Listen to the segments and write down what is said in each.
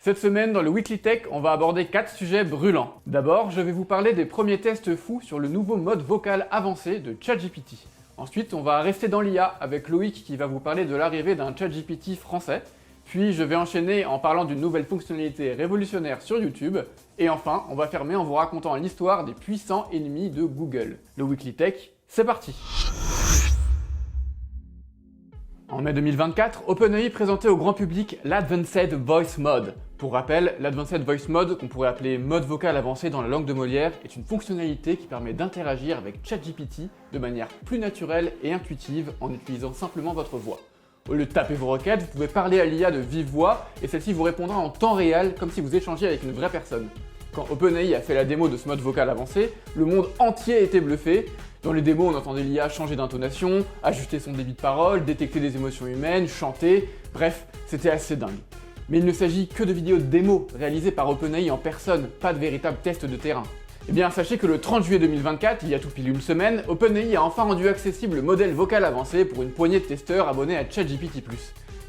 Cette semaine, dans le Weekly Tech, on va aborder 4 sujets brûlants. D'abord, je vais vous parler des premiers tests fous sur le nouveau mode vocal avancé de ChatGPT. Ensuite, on va rester dans l'IA avec Loïc qui va vous parler de l'arrivée d'un ChatGPT français. Puis je vais enchaîner en parlant d'une nouvelle fonctionnalité révolutionnaire sur YouTube. Et enfin, on va fermer en vous racontant l'histoire des puissants ennemis de Google. Le Weekly Tech, c'est parti! En mai 2024, OpenAI présentait au grand public l'Advanced Voice Mode. Pour rappel, l'Advanced Voice Mode, qu'on pourrait appeler mode vocal avancé dans la langue de Molière, est une fonctionnalité qui permet d'interagir avec ChatGPT de manière plus naturelle et intuitive en utilisant simplement votre voix. Au lieu de taper vos requêtes, vous pouvez parler à l'IA de vive voix et celle-ci vous répondra en temps réel comme si vous échangiez avec une vraie personne. Quand OpenAI a fait la démo de ce mode vocal avancé, le monde entier était bluffé. Dans les démos, on entendait l'IA changer d'intonation, ajuster son débit de parole, détecter des émotions humaines, chanter, bref, c'était assez dingue. Mais il ne s'agit que de vidéos de démos réalisées par OpenAI en personne, pas de véritables tests de terrain. Eh bien, sachez que le 30 juillet 2024, il y a tout pile une semaine, OpenAI a enfin rendu accessible le modèle vocal avancé pour une poignée de testeurs abonnés à ChatGPT+.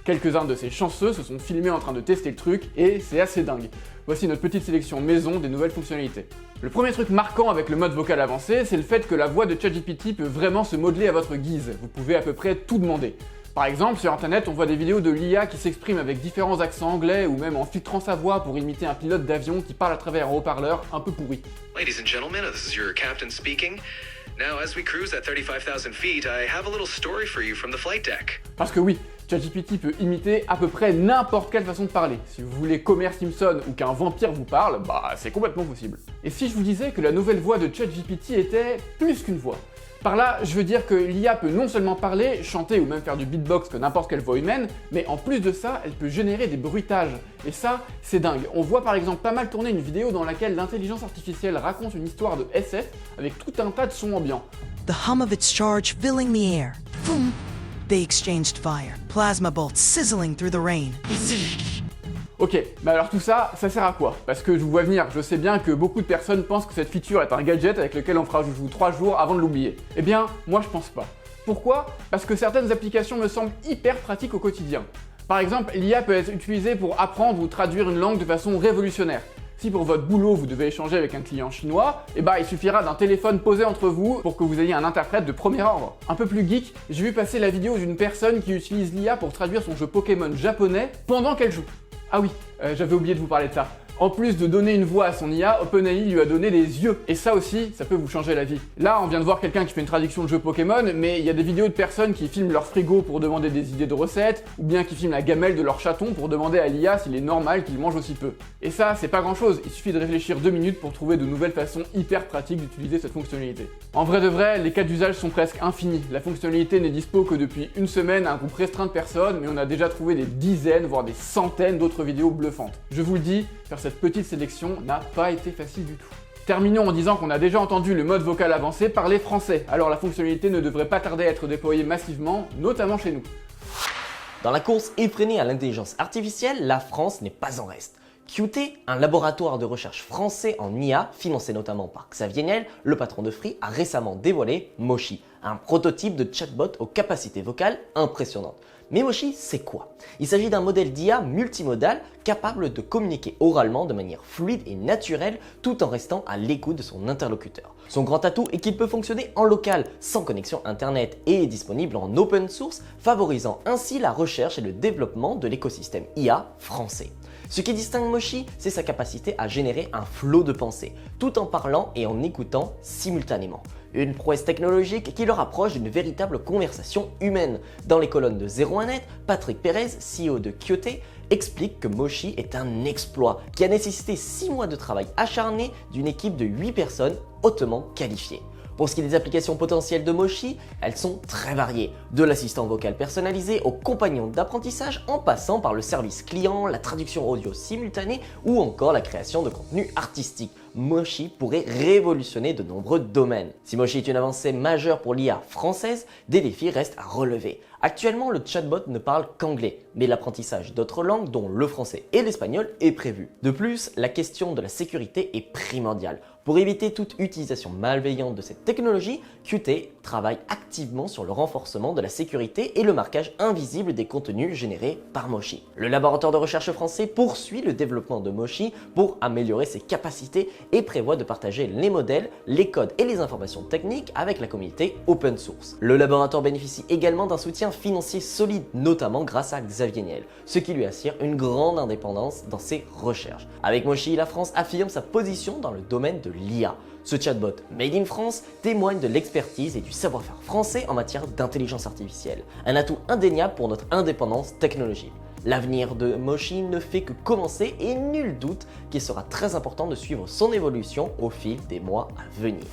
Quelques-uns de ces chanceux se sont filmés en train de tester le truc et c'est assez dingue. Voici notre petite sélection maison des nouvelles fonctionnalités. Le premier truc marquant avec le mode vocal avancé, c'est le fait que la voix de ChatGPT peut vraiment se modeler à votre guise. Vous pouvez à peu près tout demander. Par exemple, sur internet, on voit des vidéos de l'IA qui s'exprime avec différents accents anglais ou même en filtrant sa voix pour imiter un pilote d'avion qui parle à travers un haut-parleur un peu pourri. Ladies and gentlemen, this is your captain speaking. Now, as we cruise at 35,000 feet, I have a little story for you from the flight deck. Parce que oui, ChatGPT peut imiter à peu près n'importe quelle façon de parler. Si vous voulez qu'Homer Simpson ou qu'un vampire vous parle, bah c'est complètement possible. Et si je vous disais que la nouvelle voix de ChatGPT était plus qu'une voix? Par là, je veux dire que l'IA peut non seulement parler, chanter ou même faire du beatbox que n'importe quelle voix humaine, mais en plus de ça, elle peut générer des bruitages. Et ça, c'est dingue. On voit par exemple pas mal tourner une vidéo dans laquelle l'intelligence artificielle raconte une histoire de SF avec tout un tas de sons ambiants. The hum of its charge filling the air. Boom! They exchanged fire, plasma bolts sizzling through the rain. Ok, mais alors tout ça, ça sert à quoi? Parce que je vous vois venir, je sais bien que beaucoup de personnes pensent que cette feature est un gadget avec lequel on fera joujou 3 jours avant de l'oublier. Eh bien, moi je pense pas. Pourquoi? Parce que certaines applications me semblent hyper pratiques au quotidien. Par exemple, l'IA peut être utilisée pour apprendre ou traduire une langue de façon révolutionnaire. Si pour votre boulot vous devez échanger avec un client chinois, eh bah il suffira d'un téléphone posé entre vous pour que vous ayez un interprète de premier ordre. Un peu plus geek, j'ai vu passer la vidéo d'une personne qui utilise l'IA pour traduire son jeu Pokémon japonais pendant qu'elle joue. Ah oui, j'avais oublié de vous parler de ça. En plus de donner une voix à son IA, OpenAI lui a donné des yeux. Et ça aussi, ça peut vous changer la vie. Là, on vient de voir quelqu'un qui fait une traduction de jeu Pokémon, mais il y a des vidéos de personnes qui filment leur frigo pour demander des idées de recettes, ou bien qui filment la gamelle de leur chaton pour demander à l'IA s'il est normal qu'il mange aussi peu. Et ça, c'est pas grand chose, il suffit de réfléchir 2 minutes pour trouver de nouvelles façons hyper pratiques d'utiliser cette fonctionnalité. En vrai de vrai, les cas d'usage sont presque infinis. La fonctionnalité n'est dispo que depuis une semaine à un groupe restreint de personnes, mais on a déjà trouvé des dizaines, voire des centaines d'autres vidéos bluffantes. Je vous le dis, faire cette petite sélection n'a pas été facile du tout. Terminons en disant qu'on a déjà entendu le mode vocal avancé parler français, alors la fonctionnalité ne devrait pas tarder à être déployée massivement, notamment chez nous. Dans la course effrénée à l'intelligence artificielle, la France n'est pas en reste. Qt, un laboratoire de recherche français en IA, financé notamment par Xavier Niel, le patron de Free, a récemment dévoilé Moshi, un prototype de chatbot aux capacités vocales impressionnantes. Mais Moshi, c'est quoi? Il s'agit d'un modèle d'IA multimodal capable de communiquer oralement de manière fluide et naturelle tout en restant à l'écoute de son interlocuteur. Son grand atout est qu'il peut fonctionner en local, sans connexion internet et est disponible en open source, favorisant ainsi la recherche et le développement de l'écosystème IA français. Ce qui distingue Moshi, c'est sa capacité à générer un flot de pensée, tout en parlant et en écoutant simultanément. Une prouesse technologique qui le rapproche d'une véritable conversation humaine. Dans les colonnes de 01net, Patrick Pérez, CEO de Qt, explique que Moshi est un exploit qui a nécessité 6 mois de travail acharné d'une équipe de 8 personnes hautement qualifiées. Pour ce qui est des applications potentielles de Moshi, elles sont très variées, de l'assistant vocal personnalisé au compagnon d'apprentissage en passant par le service client, la traduction audio simultanée ou encore la création de contenu artistique. Moshi pourrait révolutionner de nombreux domaines. Si Moshi est une avancée majeure pour l'IA française, des défis restent à relever. Actuellement, le chatbot ne parle qu'anglais, mais l'apprentissage d'autres langues, dont le français et l'espagnol, est prévu. De plus, la question de la sécurité est primordiale. Pour éviter toute utilisation malveillante de cette technologie, Qt travaille activement sur le renforcement de la sécurité et le marquage invisible des contenus générés par Moshi. Le laboratoire de recherche français poursuit le développement de Moshi pour améliorer ses capacités et prévoit de partager les modèles, les codes et les informations techniques avec la communauté open source. Le laboratoire bénéficie également d'un soutien financier solide, notamment grâce à Xavier Niel, ce qui lui assure une grande indépendance dans ses recherches. Avec Moshi, la France affirme sa position dans le domaine de l'IA. Ce chatbot Made in France témoigne de l'expertise et du savoir-faire français en matière d'intelligence artificielle, un atout indéniable pour notre indépendance technologique. L'avenir de Moshi ne fait que commencer et nul doute qu'il sera très important de suivre son évolution au fil des mois à venir.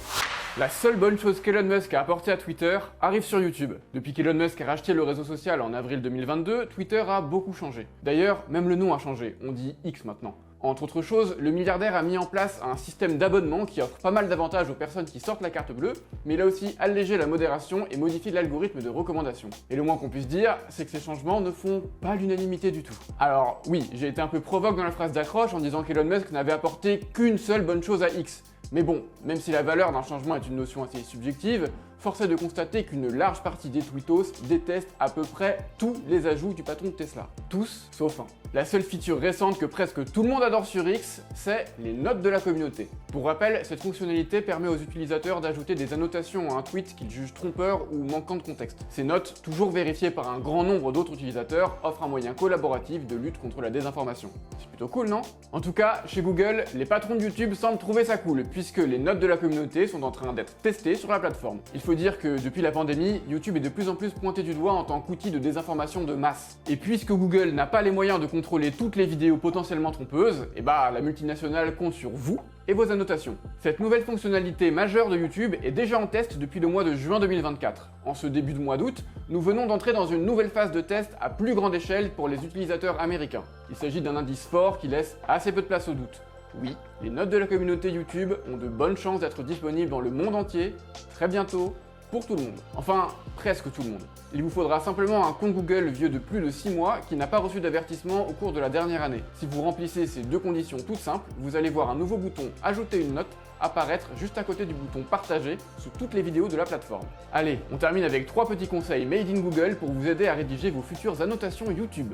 La seule bonne chose qu'Elon Musk a apportée à Twitter arrive sur YouTube. Depuis qu'Elon Musk a racheté le réseau social en avril 2022, Twitter a beaucoup changé. D'ailleurs, même le nom a changé, on dit X maintenant. Entre autres choses, le milliardaire a mis en place un système d'abonnement qui offre pas mal d'avantages aux personnes qui sortent la carte bleue, mais il a aussi allégé la modération et modifié l'algorithme de recommandation. Et le moins qu'on puisse dire, c'est que ces changements ne font pas l'unanimité du tout. Alors oui, j'ai été un peu provoque dans la phrase d'accroche en disant qu'Elon Musk n'avait apporté qu'une seule bonne chose à X. Mais bon, même si la valeur d'un changement est une notion assez subjective, force est de constater qu'une large partie des tweetos détestent à peu près tous les ajouts du patron de Tesla. Tous, sauf un. La seule feature récente que presque tout le monde adore sur X, c'est les notes de la communauté. Pour rappel, cette fonctionnalité permet aux utilisateurs d'ajouter des annotations à un tweet qu'ils jugent trompeur ou manquant de contexte. Ces notes, toujours vérifiées par un grand nombre d'autres utilisateurs, offrent un moyen collaboratif de lutte contre la désinformation. C'est plutôt cool, non? En tout cas, chez Google, les patrons de YouTube semblent trouver ça cool, puisque les notes de la communauté sont en train d'être testées sur la plateforme. Il faut dire que depuis la pandémie, YouTube est de plus en plus pointé du doigt en tant qu'outil de désinformation de masse. Et puisque Google n'a pas les moyens de contrôler toutes les vidéos potentiellement trompeuses, et bah la multinationale compte sur vous et vos annotations. Cette nouvelle fonctionnalité majeure de YouTube est déjà en test depuis le mois de juin 2024. En ce début de mois d'août, nous venons d'entrer dans une nouvelle phase de test à plus grande échelle pour les utilisateurs américains. Il s'agit d'un indice fort qui laisse assez peu de place au doute. Oui, les notes de la communauté YouTube ont de bonnes chances d'être disponibles dans le monde entier, très bientôt, pour tout le monde. Enfin, presque tout le monde. Il vous faudra simplement un compte Google vieux de plus de 6 mois qui n'a pas reçu d'avertissement au cours de la dernière année. Si vous remplissez ces deux conditions toutes simples, vous allez voir un nouveau bouton « Ajouter une note » apparaître juste à côté du bouton « Partager » sous toutes les vidéos de la plateforme. Allez, on termine avec 3 petits conseils made in Google pour vous aider à rédiger vos futures annotations YouTube.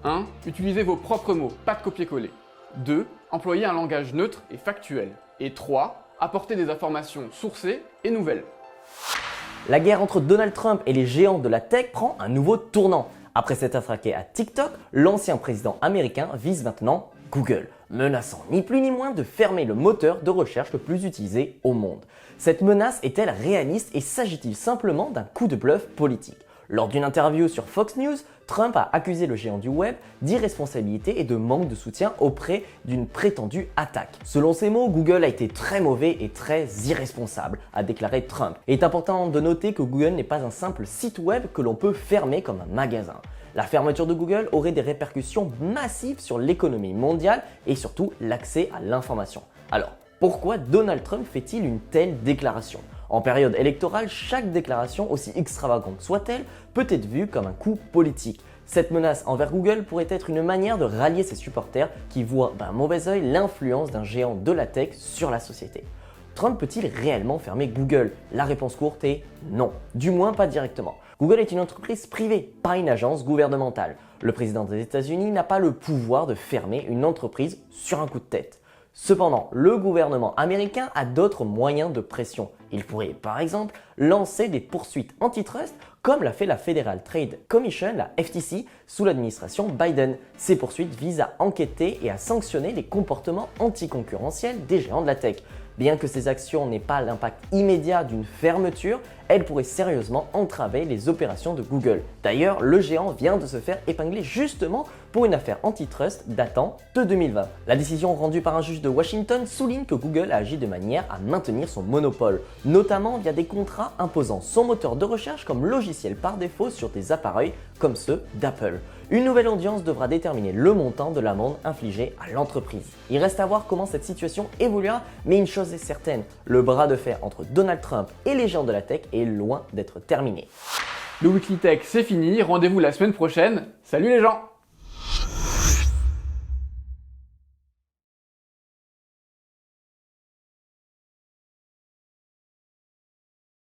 1. Utilisez vos propres mots, pas de copier-coller. 2. Employez un langage neutre et factuel. Et 3. Apportez des informations sourcées et nouvelles. La guerre entre Donald Trump et les géants de la tech prend un nouveau tournant. Après s'être attaqué à TikTok, l'ancien président américain vise maintenant Google, menaçant ni plus ni moins de fermer le moteur de recherche le plus utilisé au monde. Cette menace est-elle réaliste et s'agit-il simplement d'un coup de bluff politique? Lors d'une interview sur Fox News, Trump a accusé le géant du web d'irresponsabilité et de manque de soutien auprès d'une prétendue attaque. Selon ses mots, Google a été très mauvais et très irresponsable, a déclaré Trump. Il est important de noter que Google n'est pas un simple site web que l'on peut fermer comme un magasin. La fermeture de Google aurait des répercussions massives sur l'économie mondiale et surtout l'accès à l'information. Alors, pourquoi Donald Trump fait-il une telle déclaration? En période électorale, chaque déclaration, aussi extravagante soit-elle, peut être vue comme un coup politique. Cette menace envers Google pourrait être une manière de rallier ses supporters qui voient d'un mauvais œil l'influence d'un géant de la tech sur la société. Trump peut-il réellement fermer Google? La réponse courte est non, du moins pas directement. Google est une entreprise privée, pas une agence gouvernementale. Le président des États-Unis n'a pas le pouvoir de fermer une entreprise sur un coup de tête. Cependant, le gouvernement américain a d'autres moyens de pression. Il pourrait par exemple lancer des poursuites antitrust comme l'a fait la Federal Trade Commission, la FTC, sous l'administration Biden. Ces poursuites visent à enquêter et à sanctionner les comportements anticoncurrentiels des géants de la tech. Bien que ces actions n'aient pas l'impact immédiat d'une fermeture, elle pourrait sérieusement entraver les opérations de Google. D'ailleurs, le géant vient de se faire épingler justement pour une affaire antitrust datant de 2020. La décision rendue par un juge de Washington souligne que Google a agi de manière à maintenir son monopole, notamment via des contrats imposant son moteur de recherche comme logiciel par défaut sur des appareils comme ceux d'Apple. Une nouvelle audience devra déterminer le montant de l'amende infligée à l'entreprise. Il reste à voir comment cette situation évoluera, mais une chose est certaine, le bras de fer entre Donald Trump et les géants de la tech est loin d'être terminé. Le Weekly Tech, c'est fini, rendez-vous la semaine prochaine. Salut les gens!